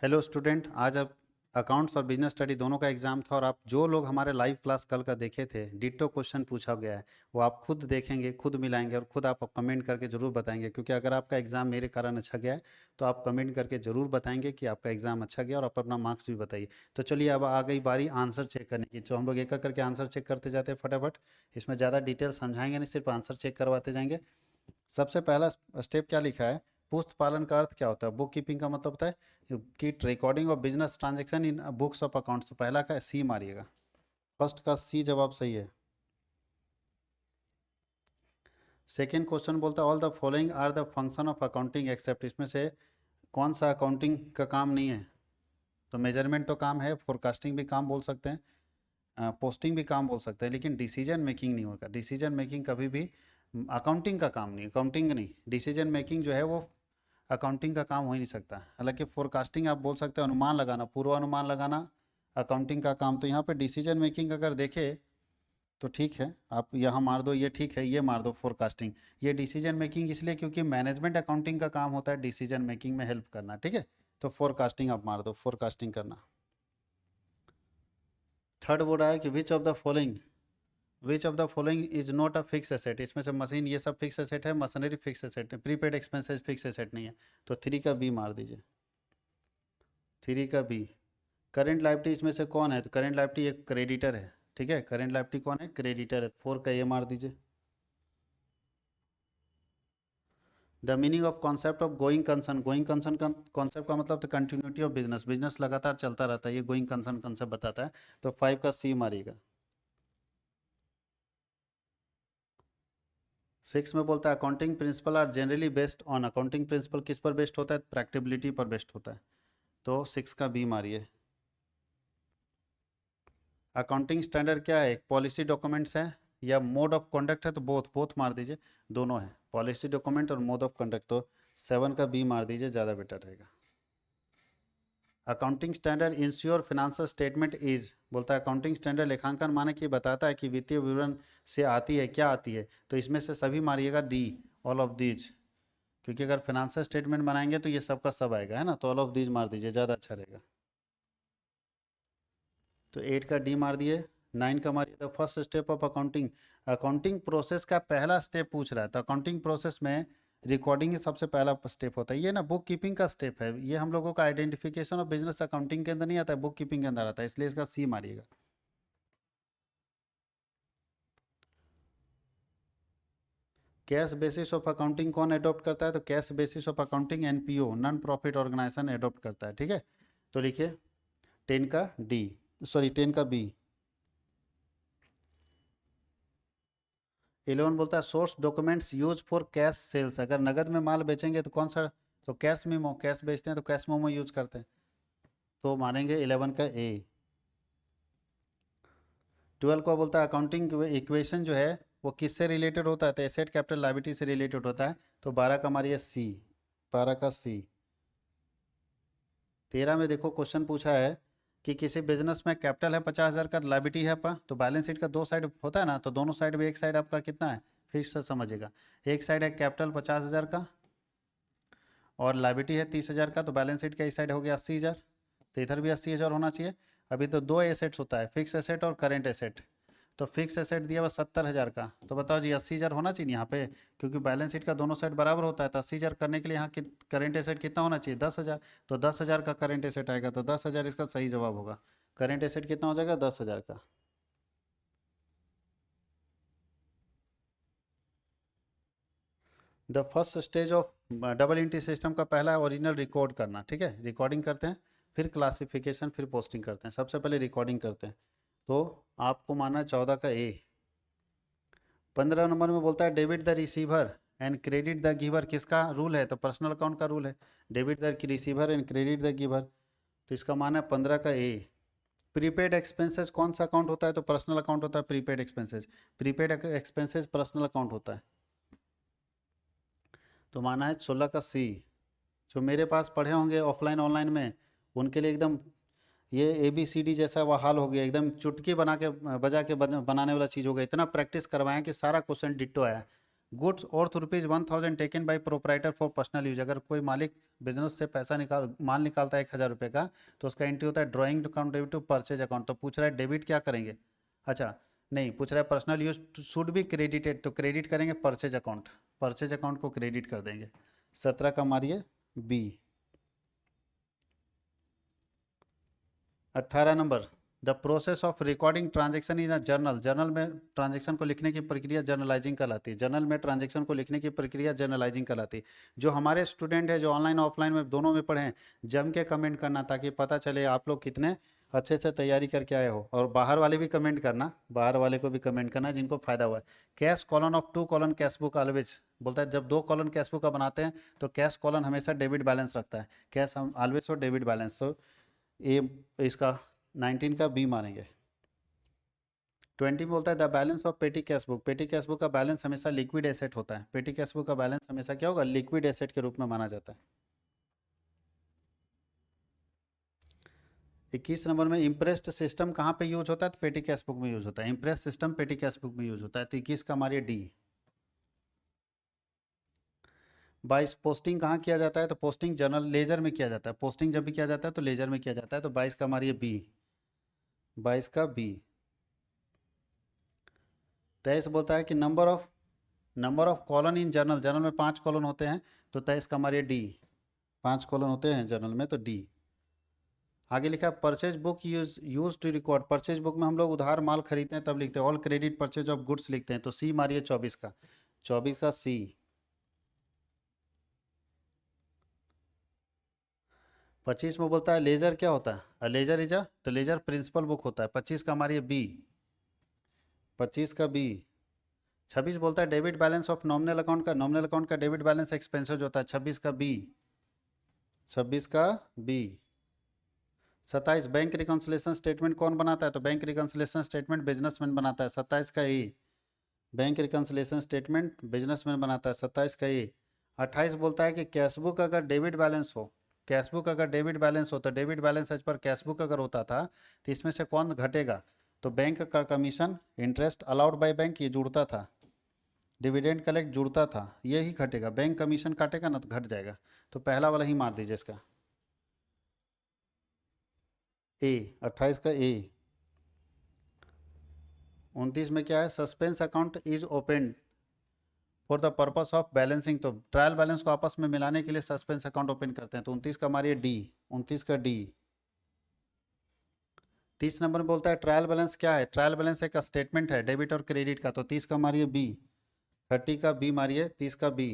Hello student, आज अब accounts और बिजनेस स्टडी दोनों का एग्जाम था और आप जो लोग हमारे लाइव क्लास कल का देखे थे, डिट्टो क्वेश्चन पूछा गया है वो आप खुद देखेंगे, खुद मिलाएंगे और खुद आप कमेंट करके ज़रूर बताएंगे। क्योंकि अगर आपका एग्ज़ाम मेरे कारण अच्छा गया है तो आप कमेंट करके ज़रूर बताएंगे कि आपका एग्ज़ाम अच्छा गया और आप अपना मार्क्स भी बताइए। तो चलिए, अब आ गई बारी आंसर चेक करने की। तो हम लोग एक एक करके आंसर चेक करते जाते हैं फटाफट। इसमें ज़्यादा डिटेल समझाएंगे नहीं, सिर्फ आंसर चेक करवाते जाएंगे। सबसे पहला स्टेप क्या लिखा है? पुस्त पालन का अर्थ क्या होता है? बुक कीपिंग का मतलब होता है कि recording of business transaction in books of accounts. तो पहला का सी मारिएगा, फर्स्ट का सी जवाब सही है। सेकेंड क्वेश्चन बोलता है all the following are the function of accounting except. इसमें से कौन सा अकाउंटिंग का काम नहीं है? तो मेजरमेंट तो काम है, फोरकास्टिंग भी काम बोल सकते हैं, पोस्टिंग भी काम बोल सकते हैं, लेकिन डिसीजन मेकिंग नहीं होगा। डिसीजन मेकिंग कभी भी अकाउंटिंग का काम नहीं, अकाउंटिंग नहीं, डिसीजन मेकिंग जो है वो अकाउंटिंग का काम हो ही नहीं सकता। हालांकि फोरकास्टिंग आप बोल सकते हैं, अनुमान लगाना, पूर्वानुमान लगाना अकाउंटिंग का काम। तो यहाँ पे डिसीजन मेकिंग अगर देखे तो ठीक है, आप यहाँ मार दो, ये ठीक है, ये मार दो फोरकास्टिंग। ये डिसीजन मेकिंग इसलिए क्योंकि मैनेजमेंट अकाउंटिंग का काम होता है डिसीजन मेकिंग में हेल्प करना, ठीक है। तो फोरकास्टिंग आप मार दो, फोरकास्टिंग करना। थर्ड बोल रहा है कि विच of the following is not a fix asset. इसमें से मशीन ये सब फिक्स एसेट है, मशीनरी फिक्स एसेट है, प्रीपेड एक्सपेंसेस फिक्स एसेट नहीं है। तो थ्री का बी मार दीजिए, थ्री का बी। करेंट लायबिलिटी इसमें से कौन है? तो करेंट लायबिलिटी एक क्रेडिटर है, ठीक है। करेंट लायबिलिटी कौन है? क्रेडिटर है। फोर का ये मार दीजिए। The meaning of concept of going concern. Going concern का कॉन्सेप्ट का मतलब तो कंटिन्यूटी ऑफ बिजनेस, बिजनेस लगातार चलता रहता है, ये गोइंग कंसर्न कंसेप्ट बताता है। तो फाइव का सी मारिएगा। सिक्स में बोलता है accounting principle are generally based on. Accounting principle किस पर बेस्ड होता है? प्रैक्टिबिलिटी पर बेस्ड होता है। तो सिक्स का बी मारिए। अकाउंटिंग स्टैंडर्ड क्या है? एक पॉलिसी डॉक्यूमेंट्स है या मोड ऑफ कंडक्ट है? तो बोथ बोथ मार दीजिए, दोनों है, पॉलिसी डॉक्यूमेंट और मोड ऑफ कंडक्ट। तो सेवन का बी मार दीजिए, ज़्यादा बेटर रहेगा। Accounting standard ensure financial statement is. बोलता है अकाउंटिंग स्टैंडर्ड लेखांकन माने कि बताता है कि वित्तीय विवरण से आती है, क्या आती है। तो इसमें से सभी मारिएगा डी, ऑल ऑफ दीज। क्योंकि अगर फिनेंशियल स्टेटमेंट बनाएंगे तो ये सबका सब आएगा, है ना। तो ऑल ऑफ दीज मार दीजिए, ज़्यादा अच्छा रहेगा। तो एट का डी मार दिए। नाइन का मारिए the first step of accounting. Accounting process का पहला स्टेप पूछ रहा है, तो अकाउंटिंग प्रोसेस में रिकॉर्डिंग ही सबसे पहला स्टेप होता है। ये ना बुक कीपिंग का स्टेप है, ये हम लोगों का आइडेंटिफिकेशन ऑफ बिजनेस अकाउंटिंग के अंदर नहीं आता है, बुक कीपिंग के अंदर आता है, इसलिए इसका सी मारिएगा। कैश बेसिस ऑफ अकाउंटिंग कौन अडॉप्ट करता है? तो cash basis of accounting NPO, non profit organisation adopt करता है, ठीक है। तो लिखिए टेन का डी, सॉरी टेन का बी। 11 बोलता है source documents use for cash sales. अगर नगद में माल बेचेंगे तो कौन सा? तो कैश मेमो, कैश बेचते हैं तो कैश मेमो यूज करते हैं। तो मानेंगे 11 का ए। 12 को बोलता है अकाउंटिंग इक्वेशन जो है वो किससे रिलेटेड होता है? तो एसेट कैपिटल लायबिलिटी से रिलेटेड होता है। तो 12 का मारिए सी, 12 का सी। 13 में देखो क्वेश्चन पूछा है कि किसी बिजनेस में कैपिटल है 50,000 का, लायबिलिटी है आपका। तो बैलेंस शीट का दो साइड होता है ना, तो दोनों साइड में एक साइड आपका कितना है? फिर से समझिएगा, एक साइड है कैपिटल 50,000 का और लायबिलिटी है 30,000 का। तो बैलेंस शीट का इस साइड हो गया 80,000, तो इधर भी 80,000 होना चाहिए। अभी तो दो एसेट्स होता है, फिक्स एसेट और करेंट एसेट। तो फिक्स एसेट दिया हुआ 70,000 का, तो बताओ जी 80,000 होना चाहिए यहाँ पे, क्योंकि बैलेंस शीट का दोनों साइड बराबर होता है। तो 80,000 करने के लिए यहाँ की करेंट एसेट कितना होना चाहिए? 10,000। तो 10,000 का करेंट एसेट आएगा, तो 10,000 इसका सही जवाब होगा। करेंट एसेट कितना हो जाएगा? 10,000 का। The first stage of double entry system का पहला है ओरिजिनल रिकॉर्ड करना, ठीक है। रिकॉर्डिंग करते हैं, फिर क्लासिफिकेशन, फिर पोस्टिंग करते हैं। सबसे पहले रिकॉर्डिंग करते हैं, तो आपको माना है 14 का ए। 15 नंबर में बोलता है debit the receiver and credit the giver. किसका रूल है? तो पर्सनल अकाउंट का रूल है, debit the receiver and credit the giver. तो इसका माना है 15 का ए। प्रीपेड एक्सपेंसेस कौन सा अकाउंट होता है? तो पर्सनल अकाउंट होता है prepaid expenses. Prepaid expenses personal account होता है। तो माना है 16 का सी। जो मेरे पास पढ़े होंगे ऑफलाइन ऑनलाइन में, उनके लिए एकदम ये ABCD जैसा वो हाल हो गया, एकदम चुटकी बना के बजा के बनाने वाला चीज़ हो गया। इतना प्रैक्टिस करवाएं कि सारा क्वेश्चन डिट्टो आया। गुड्स और ₹1000 taken by proprietor for personal use. अगर कोई मालिक बिजनेस से पैसा माल निकालता है 1000 रुपये का, तो उसका एंट्री होता है drawing account debit to purchase account. तो पूछ रहा है डेबिट क्या करेंगे, अच्छा नहीं, पूछ रहा है personal use should be credited, तो क्रेडिट करेंगे परचेज अकाउंट, परचेज अकाउंट को क्रेडिट कर देंगे। 17 का मारिए B. 18 number, the process of recording transaction in a journal. Journal में ट्रांजेक्शन को लिखने की प्रक्रिया जर्नलाइजिंग कहलाती है। जर्नल में ट्रांजेक्शन को लिखने की प्रक्रिया जर्नलाइजिंग कहलाती है। जो हमारे स्टूडेंट है जो ऑनलाइन ऑफलाइन में दोनों में पढ़े हैं, जम के कमेंट करना ताकि पता चले आप लोग कितने अच्छे से तैयारी करके आए हो। और बाहर वाले भी कमेंट करना, बाहर वाले को भी कमेंट करना जिनको फायदा हुआ है। Cash colon of 2 colon cash book always, बोलता है जब 2 कॉलन कैश बुक का बनाते हैं तो कैश कॉलन हमेशा डेबिट बैलेंस रखता है। कैश हम ऑलवेज और डेबिट बैलेंस, तो ए इसका 19 का बी मानेंगे। 20 में बोलता है द बैलेंस ऑफ पेटी कैश बुक। पेटी कैश बुक का बैलेंस हमेशा लिक्विड एसेट होता है। पेटी कैश बुक का बैलेंस हमेशा क्या होगा, लिक्विड एसेट के रूप में माना जाता है। 21 नंबर में इम्प्रेस्ड सिस्टम कहाँ पे यूज होता है, तो पेटी कैश बुक में यूज होता है। इम्प्रेस सिस्टम पेटी कैश बुक में यूज होता है, तो 21 का हमारी डी। 22 पोस्टिंग कहाँ किया जाता है, तो पोस्टिंग जर्नल लेजर में किया जाता है। पोस्टिंग जब भी किया जाता है तो लेजर में किया जाता है, तो 22 का हमारी बी। 22 का बी। 23 बोलता है कि number of colon in journal. Journal में 5 कॉलन होते हैं, तो 23 का हमारे डी। 5 कॉलन होते हैं जर्नल में, तो डी। आगे लिखा है purchase book use to record. Purchase book में हम लोग उधार माल खरीदते हैं तब लिखते हैं, all credit purchase of goods लिखते हैं, तो सी मारिए 24 का। 24 का सी। 25 में बोलता है लेजर क्या होता है, लेजर इज अ, तो लेजर प्रिंसिपल बुक होता है। 25 का मारिए बी। 25 का बी। 26 बोलता है debit balance of nominal account का। नॉमिनल अकाउंट का डेबिट बैलेंस एक्सपेंसेस होता है। 26 का बी। 26 का बी। 27 बैंक रिकॉन्सिलेशन स्टेटमेंट कौन बनाता है, तो बैंक रिकॉन्सिलेशन स्टेटमेंट बिजनेसमैन बनाता है। 27 का ए। बैंक रिकॉन्सिलेशन स्टेटमेंट बिजनेसमैन बनाता है। 27 का ए। 28 बोलता है कि कैशबुक अगर डेबिट बैलेंस हो, कैशबुक अगर डेबिट बैलेंस हो, तो डेबिट बैलेंस एज पर कैशबुक अगर होता था तो इसमें से कौन घटेगा, तो बैंक का commission, interest allowed by bank ये जुड़ता था, डिविडेंड कलेक्ट जुड़ता था, ये ही घटेगा। बैंक कमीशन काटेगा ना तो घट जाएगा, तो पहला वाला ही मार दीजिए इसका ए। 28 का ए। 29 में क्या है, suspense account is open for the purpose of balancing. तो ट्रायल बैलेंस को आपस में मिलाने के लिए सस्पेंस अकाउंट ओपन करते हैं, तो 29 का मारिए डी। 29 का डी। 30 नंबर में बोलता है ट्रायल बैलेंस क्या है, ट्रायल बैलेंस एक स्टेटमेंट है डेबिट और क्रेडिट का, तो 30 का मारिए बी। 30 का बी मारिए, 30 का बी।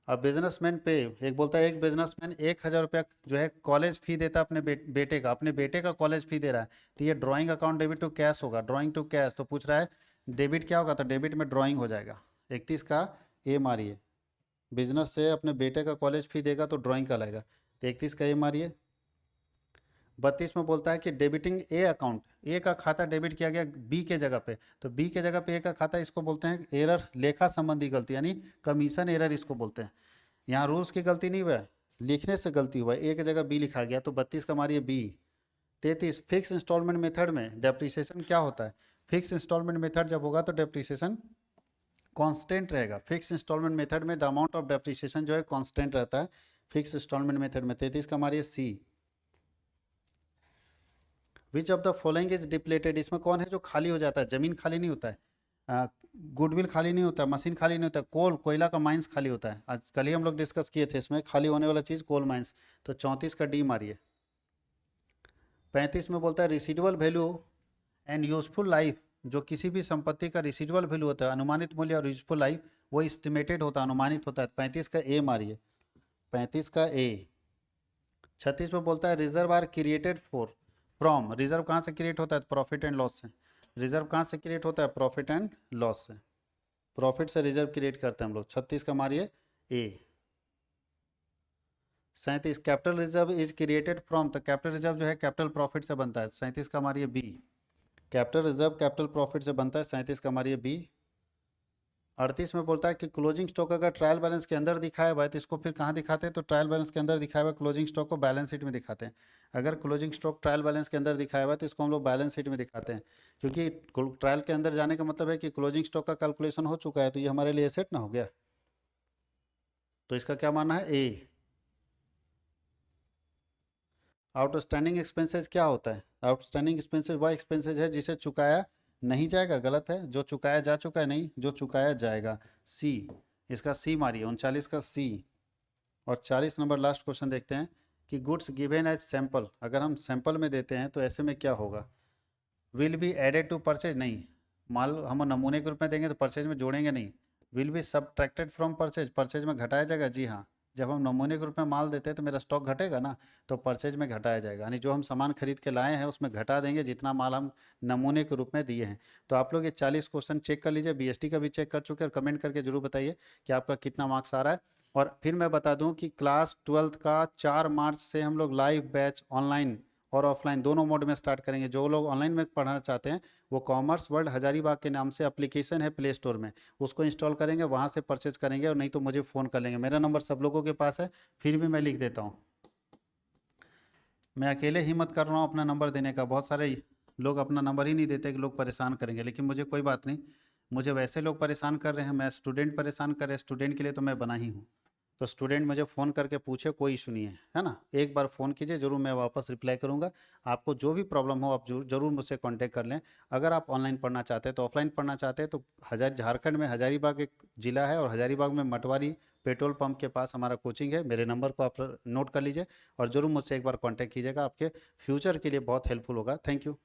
अब बिजनेसमैन पे एक बोलता है, एक बिजनेसमैन 1000 रुपया जो है कॉलेज फी देता है अपने बेटे का, अपने बेटे का कॉलेज फी दे रहा है, तो ये drawing account debit to cash होगा, ड्राइंग टू कैश। तो पूछ रहा है डेबिट क्या होगा, तो डेबिट में ड्राइंग हो जाएगा। 31 का ए मारिए, बिजनेस से अपने बेटे का कॉलेज फी देगा तो ड्राइंग का लाएगा, तो 31 का ए मारिए। 32 में बोलता है कि डेबिटिंग ए अकाउंट, ए का खाता डेबिट किया गया बी के जगह पे, तो बी के जगह पे ए का खाता, इसको बोलते हैं एरर, लेखा संबंधी गलती, यानी कमीशन एरर इसको बोलते हैं। यहाँ रूल्स की गलती नहीं हुआ है, लिखने से गलती हुआ है, ए की जगह बी लिखा गया, तो 32 का मारिए बी। 33 फिक्स इंस्टॉलमेंट मेथड में डेप्रिसिएशन क्या होता है, फिक्स इंस्टॉलमेंट मेथड जब होगा तो डेप्रिसिएशन कांस्टेंट रहेगा। फिक्स इंस्टॉलमेंट मेथड में द अमाउंट ऑफ डेप्रिसिएशन जो है कांस्टेंट रहता है फिक्स इंस्टॉलमेंट मेथड में। 33 का मारिए C. Which of the following is depleted, इसमें कौन है जो खाली हो जाता है, जमीन खाली नहीं होता है, गुडविल खाली नहीं होता, मशीन खाली नहीं होता, कोयला का माइंस खाली होता है। आज कल ही हम लोग डिस्कस किए थे, इसमें खाली होने वाला चीज़ कोल माइंस, तो 34 का डी मारिए। 35 में बोलता है रिसीडुअल वैल्यू एंड यूजफुल लाइफ, जो किसी भी संपत्ति का रिसीडुअल वैल्यू होता है, अनुमानित मूल्य और यूजफुल लाइफ वो एस्टिमेटेड होता है, अनुमानित होता है। 35 का ए मारिए। 35 का ए। 36 में बोलता है reserve are created for from, reserve कहाँ से क्रिएट होता है, प्रॉफिट एंड लॉस से। रिजर्व कहाँ से क्रिएट होता है, प्रॉफिट एंड लॉस से, प्रॉफिट से रिजर्व क्रिएट करते हैं हम लोग। 36 का मारिए A. 37 capital reserve is created from, तो कैपिटल रिजर्व जो है कैपिटल प्रॉफिट से बनता है। 37 का मारिए B. Capital reserve capital profit से बनता है। 37 का मारिए बी। 38 में बोलता है कि क्लोजिंग स्टॉक अगर ट्रायल बैलेंस के अंदर दिखाया हुआ है तो इसको फिर कहाँ दिखाते हैं, तो ट्रायल बैलेंस के अंदर दिखाया हुआ क्लोजिंग स्टॉक को बैलेंस शीट में दिखाते हैं। अगर क्लोजिंग स्टॉक ट्रायल बैलेंस के अंदर दिखाया हुआ है तो इसको हम लोग बैलेंस शीट में दिखाते हैं, क्योंकि ट्रायल के अंदर जाने का मतलब है कि क्लोजिंग स्टॉक का कैलकुलेशन हो चुका है, तो ये हमारे लिए एसेट ना हो गया। तो इसका क्या मानना है, ए। आउटस्टैंडिंग एक्सपेंसेस क्या होता है, आउटस्टैंडिंग एक्सपेंसेस वह एक्सपेंसेस है जिसे चुकाया नहीं जाएगा, गलत है, जो चुकाया जा चुका है, नहीं जो चुकाया जाएगा, सी। इसका सी मारिए, 39 का सी। और 40 नंबर लास्ट क्वेश्चन देखते हैं कि गुड्स गिवन एज सैंपल, अगर हम सैंपल में देते हैं तो ऐसे में क्या होगा, will be added to purchase, नहीं, माल हम नमूने के रूप में देंगे तो परचेज में जोड़ेंगे नहीं। Will be subtracted from purchase, purchase में घटाया जाएगा, जी हाँ। जब हम नमूने के रूप में माल देते हैं तो मेरा स्टॉक घटेगा ना, तो परचेज में घटाया जाएगा, यानी जो हम सामान खरीद के लाए हैं उसमें घटा देंगे जितना माल हम नमूने के रूप में दिए हैं। तो आप लोग ये 40 क्वेश्चन चेक कर लीजिए, बीएसटी का भी चेक कर चुके हैं, और कमेंट करके जरूर बताइए कि आपका कितना मार्क्स आ रहा है। और फिर मैं बता दूं कि क्लास 12th का 4 मार्च से हम लोग लाइव बैच ऑनलाइन और ऑफलाइन दोनों मोड में स्टार्ट करेंगे। जो लोग ऑनलाइन में पढ़ना चाहते हैं वो कॉमर्स वर्ल्ड हजारीबाग के नाम से एप्लीकेशन है प्ले स्टोर में, उसको इंस्टॉल करेंगे, वहाँ से परचेज करेंगे, और नहीं तो मुझे फ़ोन कर लेंगे, मेरा नंबर सब लोगों के पास है, फिर भी मैं लिख देता हूँ। मैं अकेले हिम्मत कर रहा हूँ अपना नंबर देने का, बहुत सारे लोग अपना नंबर ही नहीं देते कि लोग परेशान करेंगे, लेकिन मुझे कोई बात नहीं, मुझे वैसे लोग परेशान कर रहे हैं, मैं स्टूडेंट परेशान कर रहे हैं, स्टूडेंट के लिए तो मैं बना ही हूँ। तो स्टूडेंट मुझे फ़ोन करके पूछे, कोई इशू नहीं है ना, एक बार फ़ोन कीजिए, ज़रूर मैं वापस रिप्लाई करूँगा। आपको जो भी प्रॉब्लम हो आप ज़रूर मुझसे कांटेक्ट कर लें। अगर आप ऑनलाइन पढ़ना चाहते हैं तो ऑफलाइन पढ़ना चाहते हैं तो झारखंड में हजारीबाग एक ज़िला है, और हजारीबाग में मटवारी पेट्रोल पंप के पास हमारा कोचिंग है, मेरे नंबर को आप नोट कर लीजिए और ज़रूर मुझसे एक बार कॉन्टैक्ट कीजिएगा, आपके फ्यूचर के लिए बहुत हेल्पफुल होगा। Thank you.